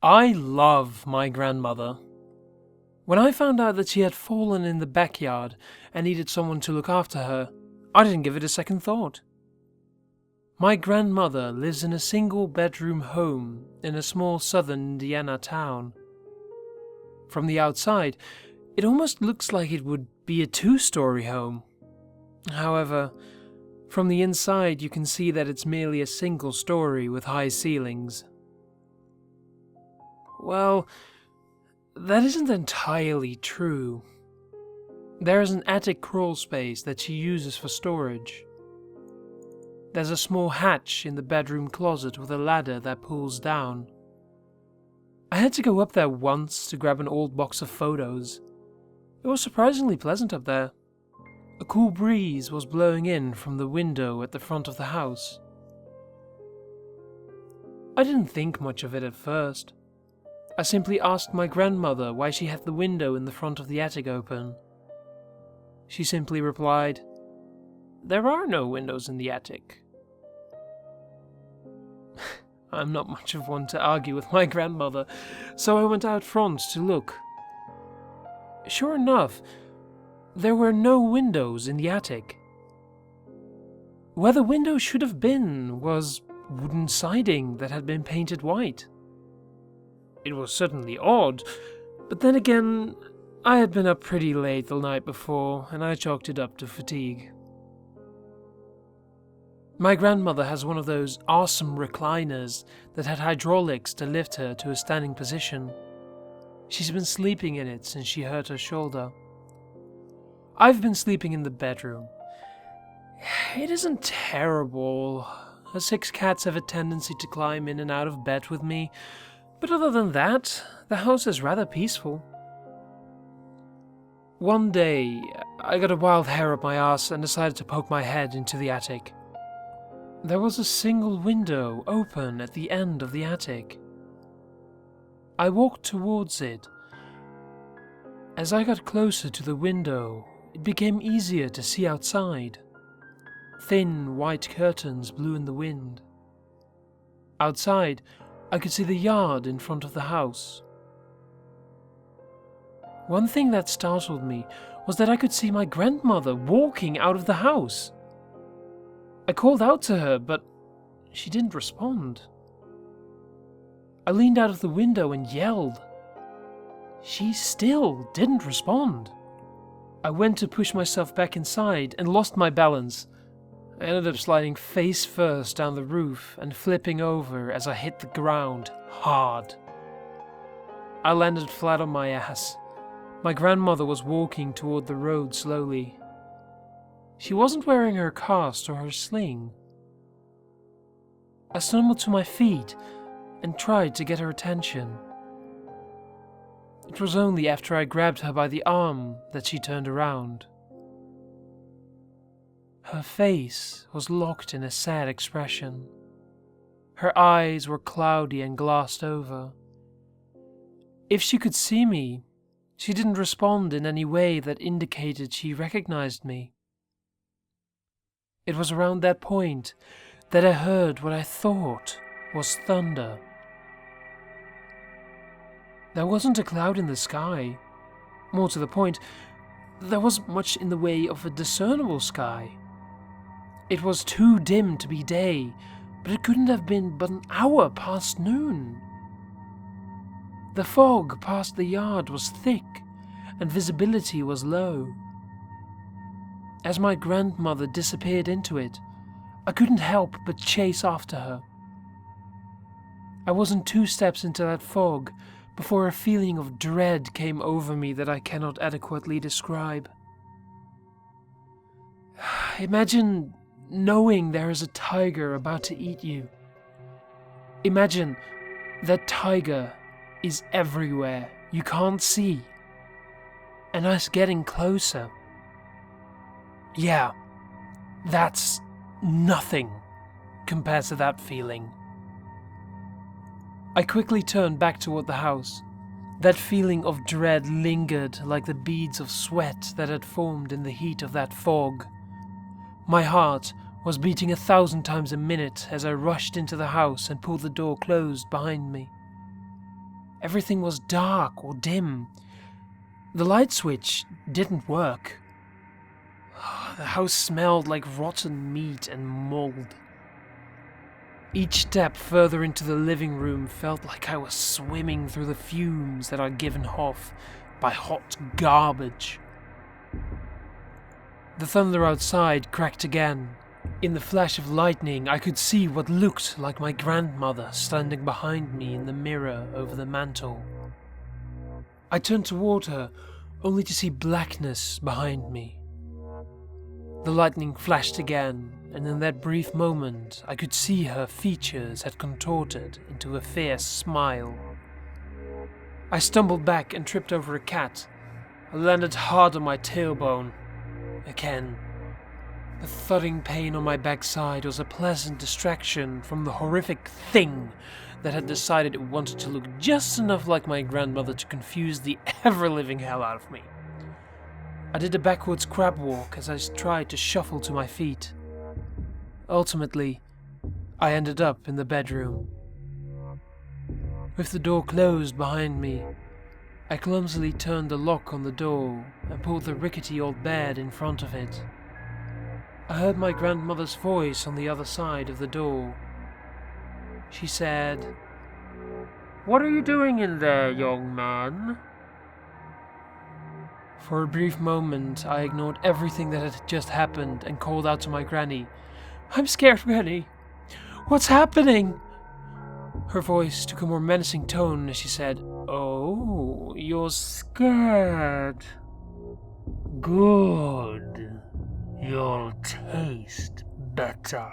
I love my grandmother. When I found out that she had fallen in the backyard and needed someone to look after her, I didn't give it a second thought. My grandmother lives in a single-bedroom home in a small southern Indiana town. From the outside, it almost looks like it would be a two-story home. However, from the inside you can see that it's merely a single story with high ceilings. Well, that isn't entirely true. There is an attic crawl space that she uses for storage. There's a small hatch in the bedroom closet with a ladder that pulls down. I had to go up there once to grab an old box of photos. It was surprisingly pleasant up there. A cool breeze was blowing in from the window at the front of the house. I didn't think much of it at first. I simply asked my grandmother why she had the window in the front of the attic open. She simply replied, "There are no windows in the attic." I'm not much of one to argue with my grandmother, so I went out front to look. Sure enough, there were no windows in the attic. Where the window should have been was wooden siding that had been painted white. It was certainly odd, but then again, I had been up pretty late the night before, and I chalked it up to fatigue. My grandmother has one of those awesome recliners that had hydraulics to lift her to a standing position. She's been sleeping in it since she hurt her shoulder. I've been sleeping in the bedroom. It isn't terrible. Her 6 cats have a tendency to climb in and out of bed with me, but other than that, the house is rather peaceful. One day, I got a wild hair up my ass and decided to poke my head into the attic. There was a single window open at the end of the attic. I walked towards it. As I got closer to the window, it became easier to see outside. Thin white curtains blew in the wind. Outside, I could see the yard in front of the house. One thing that startled me was that I could see my grandmother walking out of the house. I called out to her, but she didn't respond. I leaned out of the window and yelled. She still didn't respond. I went to push myself back inside and lost my balance. I ended up sliding face first down the roof and flipping over as I hit the ground hard. I landed flat on my ass. My grandmother was walking toward the road slowly. She wasn't wearing her cast or her sling. I stumbled to my feet and tried to get her attention. It was only after I grabbed her by the arm that she turned around. Her face was locked in a sad expression. Her eyes were cloudy and glassed over. If she could see me, she didn't respond in any way that indicated she recognized me. It was around that point that I heard what I thought was thunder. There wasn't a cloud in the sky. More to the point, there wasn't much in the way of a discernible sky. It was too dim to be day, but it couldn't have been but an hour past noon. The fog past the yard was thick, and visibility was low. As my grandmother disappeared into it, I couldn't help but chase after her. I wasn't 2 steps into that fog before a feeling of dread came over me that I cannot adequately describe. Imagine knowing there is a tiger about to eat you. Imagine that tiger is everywhere, you can't see, and us getting closer. Yeah, that's nothing compared to that feeling. I quickly turned back toward the house. That feeling of dread lingered like the beads of sweat that had formed in the heat of that fog. My heart was beating 1,000 times a minute as I rushed into the house and pulled the door closed behind me. Everything was dark or dim. The light switch didn't work. The house smelled like rotten meat and mold. Each step further into the living room felt like I was swimming through the fumes that are given off by hot garbage. The thunder outside cracked again. In the flash of lightning, I could see what looked like my grandmother standing behind me in the mirror over the mantel. I turned toward her, only to see blackness behind me. The lightning flashed again, and in that brief moment, I could see her features had contorted into a fierce smile. I stumbled back and tripped over a cat. I landed hard on my tailbone. Again. The thudding pain on my backside was a pleasant distraction from the horrific thing that had decided it wanted to look just enough like my grandmother to confuse the ever-living hell out of me. I did a backwards crab walk as I tried to shuffle to my feet. Ultimately, I ended up in the bedroom. With the door closed behind me, I clumsily turned the lock on the door and pulled the rickety old bed in front of it. I heard my grandmother's voice on the other side of the door. She said, "What are you doing in there, young man?" For a brief moment, I ignored everything that had just happened and called out to my granny, "I'm scared, Granny. What's happening?" Her voice took a more menacing tone as she said, "Oh, you're scared. Good. You'll taste better."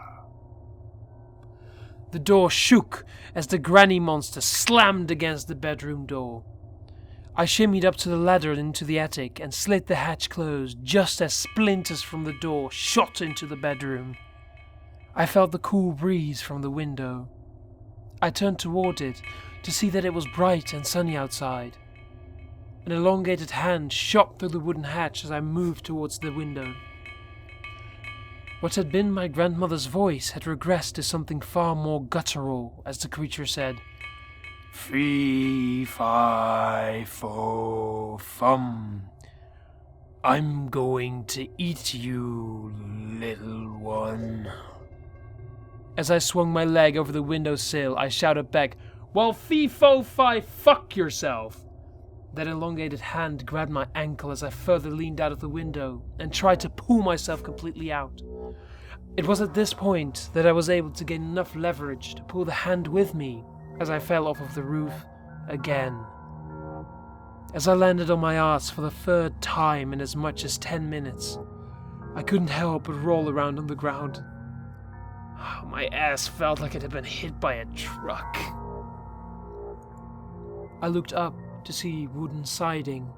The door shook as the granny monster slammed against the bedroom door. I shimmied up to the ladder and into the attic and slid the hatch closed just as splinters from the door shot into the bedroom. I felt the cool breeze from the window. I turned toward it to see that it was bright and sunny outside. An elongated hand shot through the wooden hatch as I moved towards the window. What had been my grandmother's voice had regressed to something far more guttural as the creature said, "Fee, fi, fo, fum. I'm going to eat you, little one." As I swung my leg over the windowsill, I shouted back, "Well, fee, fo, fi, fuck yourself." That elongated hand grabbed my ankle as I further leaned out of the window and tried to pull myself completely out. It was at this point that I was able to gain enough leverage to pull the hand with me as I fell off of the roof again. As I landed on my ass for the third time in as much as 10 minutes, I couldn't help but roll around on the ground. My ass felt like it had been hit by a truck. I looked up to see wooden siding.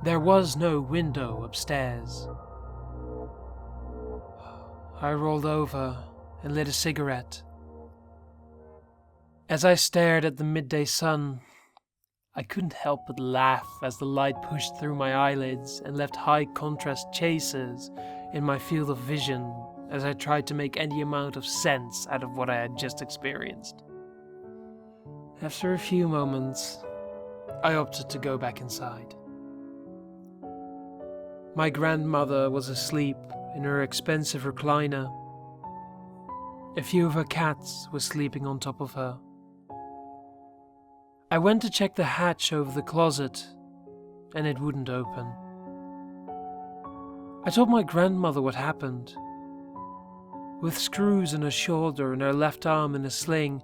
There was no window upstairs. I rolled over and lit a cigarette. As I stared at the midday sun, I couldn't help but laugh as the light pushed through my eyelids and left high-contrast chasers in my field of vision as I tried to make any amount of sense out of what I had just experienced. After a few moments, I opted to go back inside. My grandmother was asleep in her expensive recliner. A few of her cats were sleeping on top of her. I went to check the hatch over the closet, and it wouldn't open. I told my grandmother what happened. With screws in her shoulder and her left arm in a sling,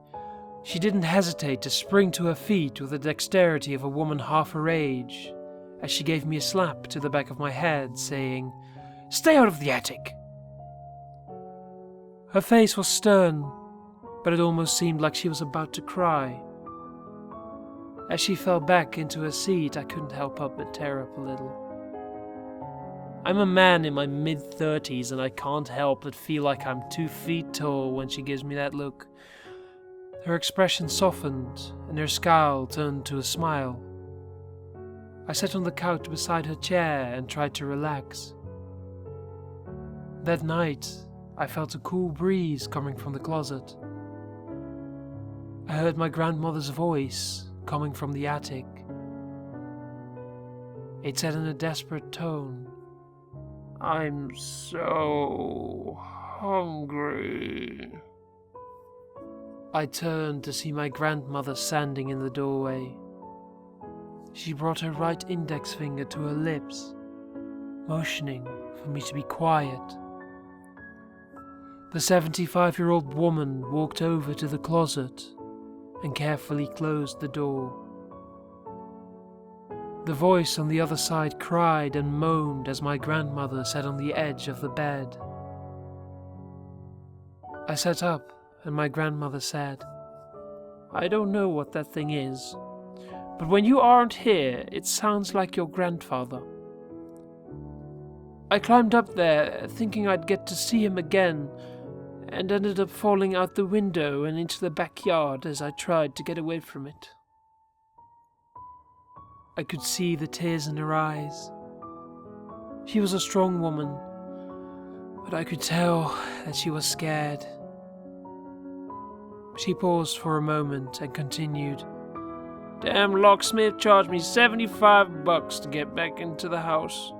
she didn't hesitate to spring to her feet with the dexterity of a woman half her age, as she gave me a slap to the back of my head, saying, "Stay out of the attic!" Her face was stern, but it almost seemed like she was about to cry. As she fell back into her seat, I couldn't help but tear up a little. I'm a man in my mid-30s and I can't help but feel like I'm 2 feet tall when she gives me that look. Her expression softened and her scowl turned to a smile. I sat on the couch beside her chair and tried to relax. That night, I felt a cool breeze coming from the closet. I heard my grandmother's voice coming from the attic. It said in a desperate tone, "I'm so hungry." I turned to see my grandmother standing in the doorway. She brought her right index finger to her lips, motioning for me to be quiet. The 75-year-old woman walked over to the closet and carefully closed the door. The voice on the other side cried and moaned as my grandmother sat on the edge of the bed. I sat up and my grandmother said, "I don't know what that thing is, but when you aren't here, it sounds like your grandfather." I climbed up there, thinking I'd get to see him again, and ended up falling out the window and into the backyard as I tried to get away from it. I could see the tears in her eyes. She was a strong woman, but I could tell that she was scared. She paused for a moment and continued, "Damn locksmith charged me $75 to get back into the house.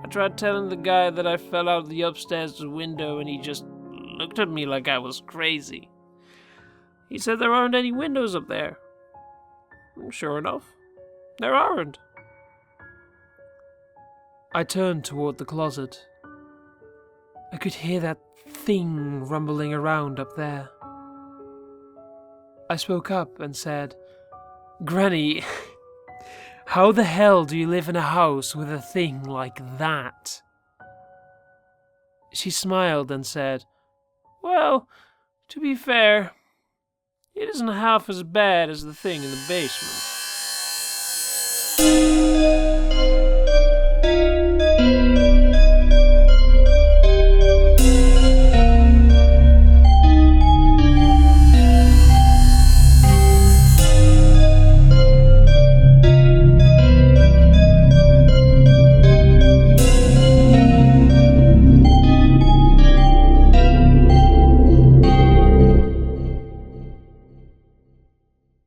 I tried telling the guy that I fell out of the upstairs window and he just looked at me like I was crazy. He said there aren't any windows up there. Sure enough, there aren't." I turned toward the closet. I could hear that thing rumbling around up there. I spoke up and said, "Granny, how the hell do you live in a house with a thing like that?" She smiled and said, "Well, to be fair, it isn't half as bad as the thing in the basement."